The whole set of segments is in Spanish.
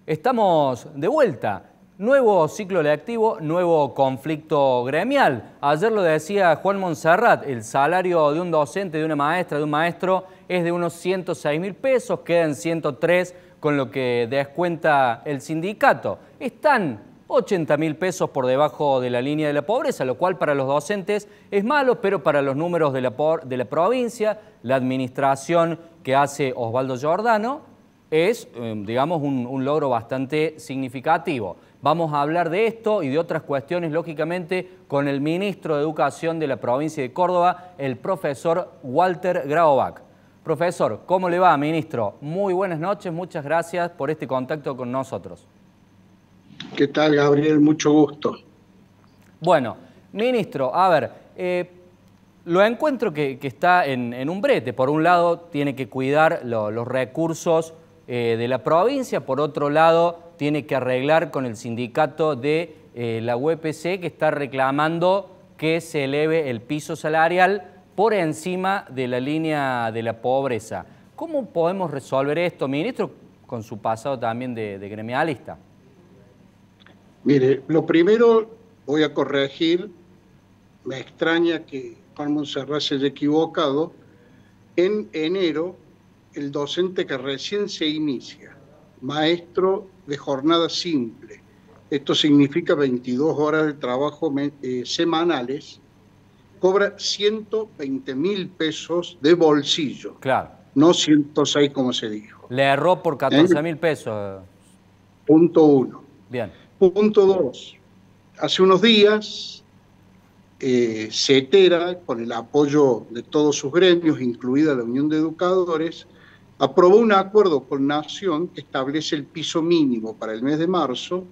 Estamos de vuelta. Nuevo ciclo lectivo, nuevo conflicto gremial. Ayer lo decía Juan Monserrat, el salario de un docente, de una maestra, de un maestro es de unos 106.000 pesos, quedan 103 con lo que descuenta el sindicato. Están 80.000 pesos por debajo de la línea de la pobreza, lo cual para los docentes es malo, pero para los números de la provincia, la administración que hace Osvaldo Giordano, es, digamos, un logro bastante significativo. Vamos a hablar de esto y de otras cuestiones, lógicamente, con el ministro de Educación de la provincia de Córdoba, el profesor Walter Graovac. Profesor, ¿cómo le va, ministro? Muy buenas noches, muchas gracias por este contacto con nosotros. ¿Qué tal, Gabriel? Mucho gusto. Bueno, ministro, a ver, lo encuentro que está en un brete. Por un lado, tiene que cuidar los recursos de la provincia, por otro lado, tiene que arreglar con el sindicato de la UPC, que está reclamando que se eleve el piso salarial por encima de la línea de la pobreza. ¿Cómo podemos resolver esto, ministro, con su pasado también de gremialista? Mire, lo primero voy a corregir, me extraña que Juan Monserrat se haya equivocado. En enero, el docente que recién se inicia, maestro de jornada simple, esto significa 22 horas de trabajo semanales, cobra 120.000 pesos de bolsillo. Claro. No 106 como se dijo. Le erró por 14.000 pesos. Punto 1. Bien. Punto 2. Hace unos días, CETERA, con el apoyo de todos sus gremios, incluida la Unión de Educadores, aprobó un acuerdo con Nación que establece el piso mínimo para el mes de marzo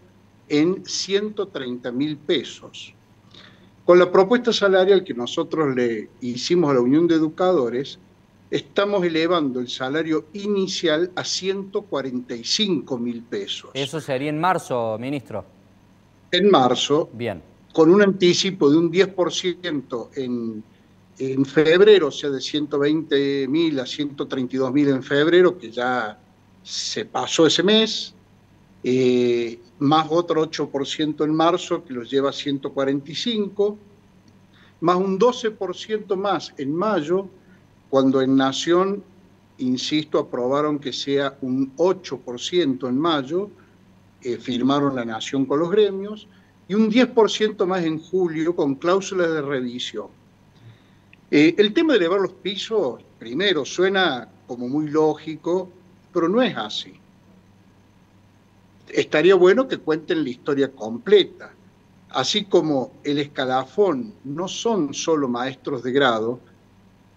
en 130.000 pesos. Con la propuesta salarial que nosotros le hicimos a la Unión de Educadores, estamos elevando el salario inicial a 145.000 pesos. ¿Eso sería en marzo, ministro? En marzo. Bien. Con un anticipo de un 10% en febrero, o sea, de 120.000 a 132.000 en febrero, que ya se pasó ese mes, más otro 8% en marzo, que los lleva a 145, más un 12% más en mayo, cuando en Nación, insisto, aprobaron que sea un 8% en mayo, firmaron la Nación con los gremios, y un 10% más en julio con cláusulas de revisión. El tema de elevar los pisos, primero, suena como muy lógico, pero no es así. Estaría bueno que cuenten la historia completa. Así como el escalafón no son solo maestros de grado,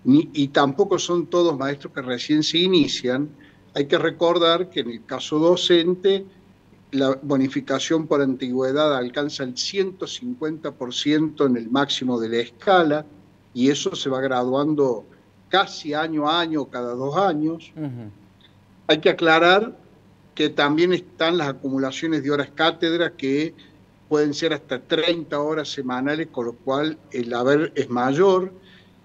y tampoco son todos maestros que recién se inician, hay que recordar que en el caso docente, la bonificación por antigüedad alcanza el 150% en el máximo de la escala, y eso se va graduando casi año a año, cada 2 años. Hay que aclarar que también están las acumulaciones de horas cátedra, que pueden ser hasta 30 horas semanales, con lo cual el haber es mayor,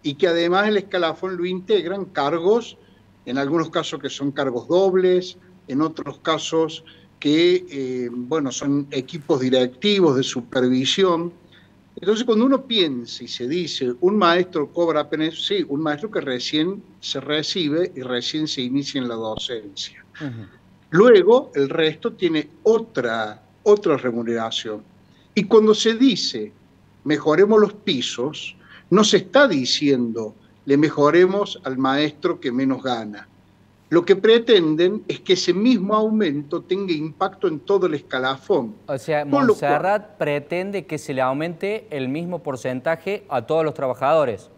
y que además el escalafón lo integran cargos, en algunos casos que son cargos dobles, en otros casos que bueno, son equipos directivos de supervisión. Entonces, cuando uno piensa y se dice, un maestro cobra apenas, sí, un maestro que recién se recibe y recién se inicia en la docencia. Luego, el resto tiene otra remuneración. Y cuando se dice, mejoremos los pisos, no se está diciendo, le mejoremos al maestro que menos gana. Lo que pretenden es que ese mismo aumento tenga impacto en todo el escalafón. O sea, Monserrat pretende que se le aumente el mismo porcentaje a todos los trabajadores.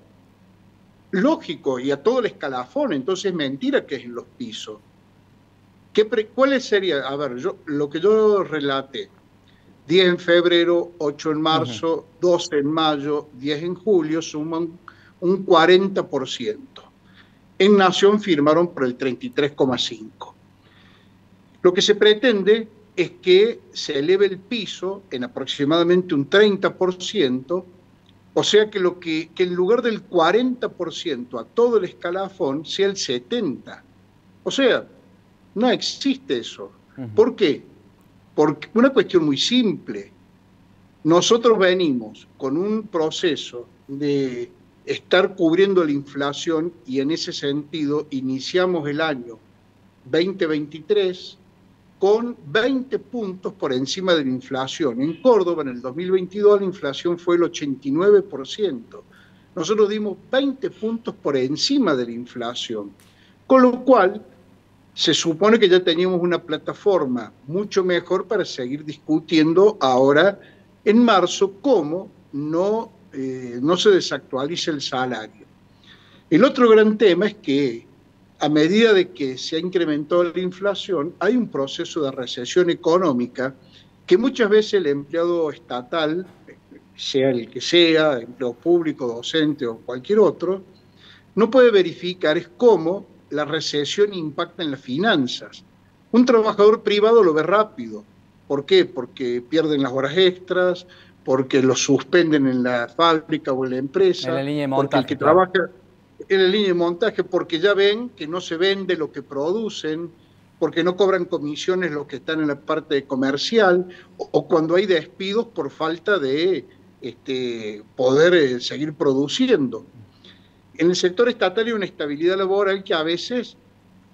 Lógico, y a todo el escalafón. Entonces es mentira que es en los pisos. ¿Cuáles serían? A ver, lo que yo relaté. 10 en febrero, 8 en marzo, 12 en mayo, 10 en julio, suman un 40%. En Nación firmaron por el 33,5%. Lo que se pretende es que se eleve el piso en aproximadamente un 30%, o sea que en lugar del 40% a todo el escalafón sea el 70%. O sea, no existe eso. ¿Por qué? Por una cuestión muy simple. Nosotros venimos con un proceso de estar cubriendo la inflación y en ese sentido iniciamos el año 2023 con 20 puntos por encima de la inflación. En Córdoba, en el 2022, la inflación fue el 89%. Nosotros dimos 20 puntos por encima de la inflación, con lo cual se supone que ya teníamos una plataforma mucho mejor para seguir discutiendo ahora en marzo cómo no se desactualiza el salario. El otro gran tema es que a medida de que se ha incrementado la inflación, hay un proceso de recesión económica que muchas veces el empleado estatal, sea el que sea, empleo público, docente o cualquier otro, no puede verificar es cómo la recesión impacta en las finanzas. Un trabajador privado lo ve rápido. ¿Por qué? Porque pierden las horas extras, porque lo suspenden en la fábrica o en la empresa, en la línea de montaje, porque el que trabaja en la línea de montaje, porque ya ven que no se vende lo que producen, porque no cobran comisiones los que están en la parte comercial, o cuando hay despidos por falta de poder seguir produciendo. En el sector estatal hay una estabilidad laboral que a veces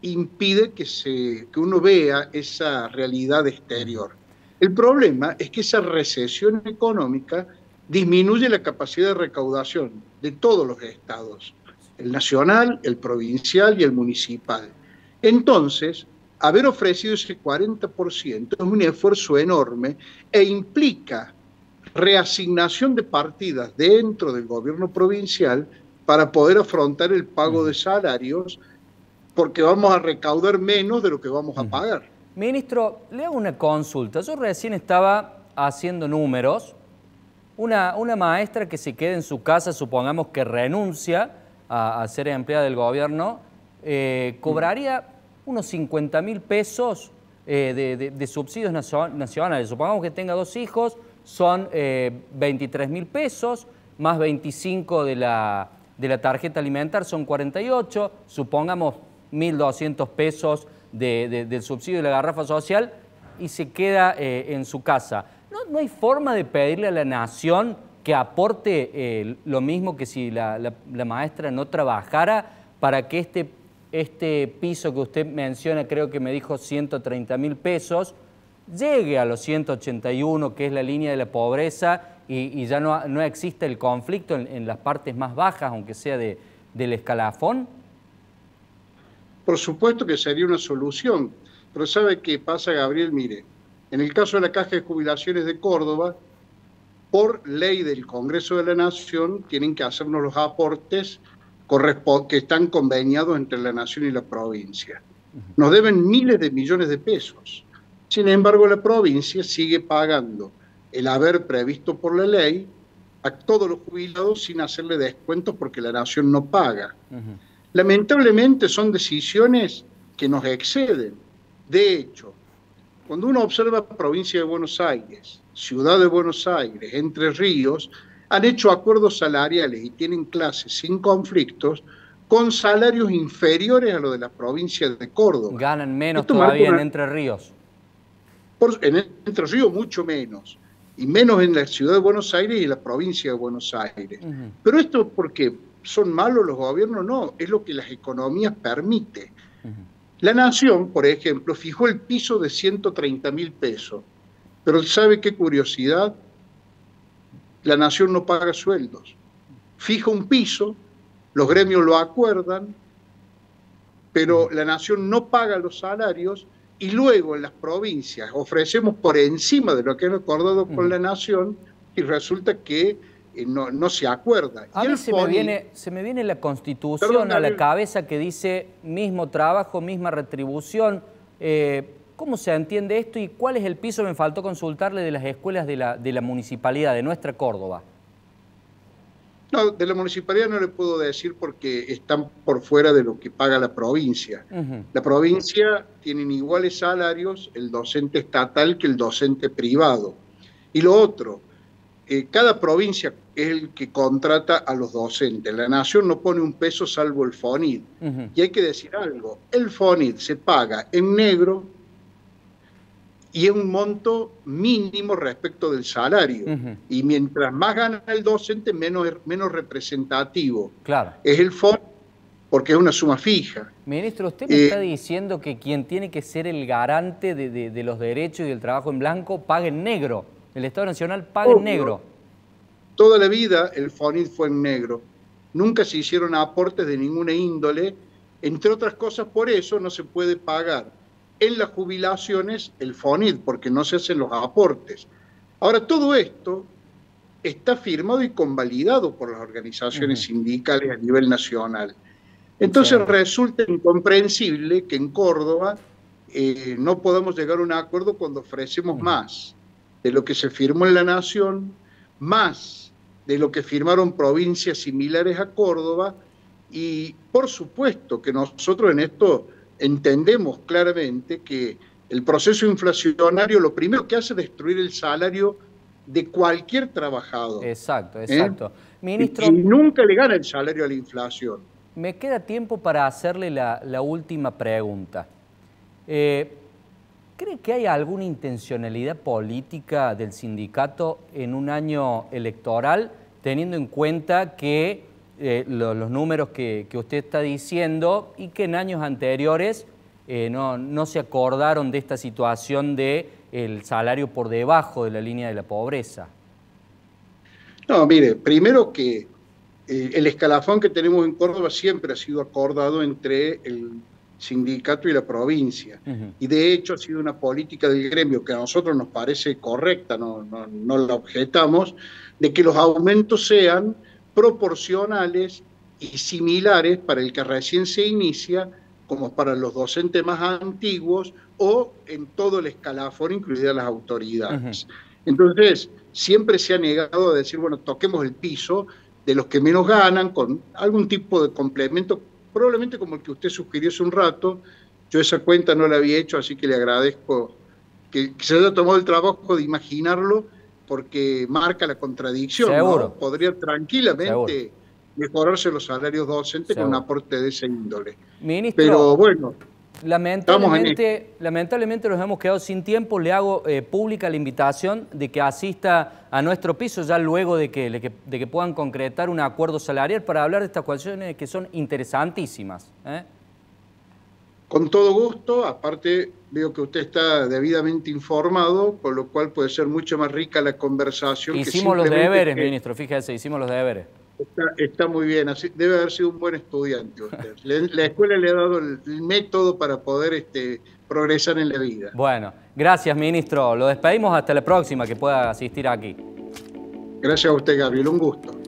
impide que uno vea esa realidad exterior. El problema es que esa recesión económica disminuye la capacidad de recaudación de todos los estados, el nacional, el provincial y el municipal. Entonces, haber ofrecido ese 40% es un esfuerzo enorme e implica reasignación de partidas dentro del gobierno provincial para poder afrontar el pago de salarios, porque vamos a recaudar menos de lo que vamos a pagar. Ministro, le hago una consulta. Yo recién estaba haciendo números. Una maestra que se quede en su casa, supongamos que renuncia a ser empleada del gobierno, cobraría unos 50.000 pesos de subsidios nacionales. Supongamos que tenga 2 hijos, son 23.000 pesos, más 25 de la tarjeta alimentar, son 48, supongamos 1.200 pesos del subsidio de la garrafa social y se queda en su casa. ¿No hay forma de pedirle a la nación que aporte lo mismo que si la maestra no trabajara para que este piso que usted menciona, creo que me dijo 130.000 pesos, llegue a los 181, que es la línea de la pobreza, y ya no existe el conflicto en las partes más bajas, aunque sea del escalafón? Por supuesto que sería una solución, pero ¿sabe qué pasa, Gabriel? Mire, en el caso de la Caja de Jubilaciones de Córdoba, por ley del Congreso de la Nación, tienen que hacernos los aportes que están conveniados entre la Nación y la provincia. Nos deben miles de millones de pesos. Sin embargo, la provincia sigue pagando el haber previsto por la ley a todos los jubilados sin hacerle descuentos porque la Nación no paga. Lamentablemente son decisiones que nos exceden. De hecho, cuando uno observa provincia de Buenos Aires, ciudad de Buenos Aires, Entre Ríos, han hecho acuerdos salariales y tienen clases sin conflictos con salarios inferiores a los de la provincia de Córdoba. Ganan menos todavía en Entre Ríos. En Entre Ríos mucho menos, y menos en la ciudad de Buenos Aires y la provincia de Buenos Aires. Pero esto porque son malos los gobiernos, no, es lo que las economías permiten. La Nación, por ejemplo, fijó el piso de 130.000 pesos, pero ¿sabe qué curiosidad? La Nación no paga sueldos. Fija un piso, los gremios lo acuerdan, pero la Nación no paga los salarios y luego en las provincias ofrecemos por encima de lo que han acordado con la Nación y resulta que no se acuerda. A mí se me viene la Constitución a la cabeza que dice mismo trabajo, misma retribución. ¿Cómo se entiende esto y cuál es el piso? Me faltó consultarle de las escuelas de la municipalidad, de nuestra Córdoba. No, de la municipalidad no le puedo decir porque están por fuera de lo que paga la provincia. La provincia tienen iguales salarios el docente estatal que el docente privado. Y lo otro, cada provincia es el que contrata a los docentes. La Nación no pone un peso salvo el FONIT. Y hay que decir algo, el FONIT se paga en negro y es un monto mínimo respecto del salario. Y mientras más gana el docente, menos representativo Claro. es el FONIT, porque es una suma fija. Ministro, usted me está diciendo que quien tiene que ser el garante de los derechos y del trabajo en blanco paga en negro. El Estado Nacional paga en negro. Toda la vida el FONIT fue en negro. Nunca se hicieron aportes de ninguna índole. Entre otras cosas, por eso no se puede pagar en las jubilaciones el FONIT, porque no se hacen los aportes. Ahora, todo esto está firmado y convalidado por las organizaciones sindicales a nivel nacional. Entonces resulta incomprensible que en Córdoba no podamos llegar a un acuerdo cuando ofrecemos más de lo que se firmó en la Nación, más de lo que firmaron provincias similares a Córdoba, y por supuesto que nosotros en esto entendemos claramente que el proceso inflacionario lo primero que hace es destruir el salario de cualquier trabajador. Exacto, exacto. Ministro, y nunca le gana el salario a la inflación. Me queda tiempo para hacerle la última pregunta. ¿Cree que hay alguna intencionalidad política del sindicato en un año electoral, teniendo en cuenta que los números que usted está diciendo y que en años anteriores no se acordaron de esta situación del salario por debajo de la línea de la pobreza? No, mire, primero que el escalafón que tenemos en Córdoba siempre ha sido acordado entre el sindicato y la provincia. Y de hecho ha sido una política del gremio que a nosotros nos parece correcta, no la objetamos, de que los aumentos sean proporcionales y similares para el que recién se inicia, como para los docentes más antiguos, o en todo el escalafón, incluidas las autoridades. Entonces, siempre se ha negado a decir, bueno, toquemos el piso de los que menos ganan, con algún tipo de complemento, probablemente como el que usted sugirió hace un rato. Yo esa cuenta no la había hecho, así que le agradezco que se haya tomado el trabajo de imaginarlo, porque marca la contradicción. Seguro. ¿No? Podría tranquilamente mejorarse los salarios docentes con un aporte de ese índole. Ministro, pero bueno, lamentablemente nos hemos quedado sin tiempo. Le hago pública la invitación de que asista a nuestro piso ya luego de que puedan concretar un acuerdo salarial para hablar de estas cuestiones que son interesantísimas. Con todo gusto. Aparte veo que usted está debidamente informado, con lo cual puede ser mucho más rica la conversación. Hicimos los deberes, ministro, fíjese, hicimos los deberes. Está muy bien, así, debe haber sido un buen estudiante usted. La escuela le ha dado el método para poder progresar en la vida. Bueno, gracias, ministro. Lo despedimos hasta la próxima que pueda asistir aquí. Gracias a usted, Gabriel, un gusto.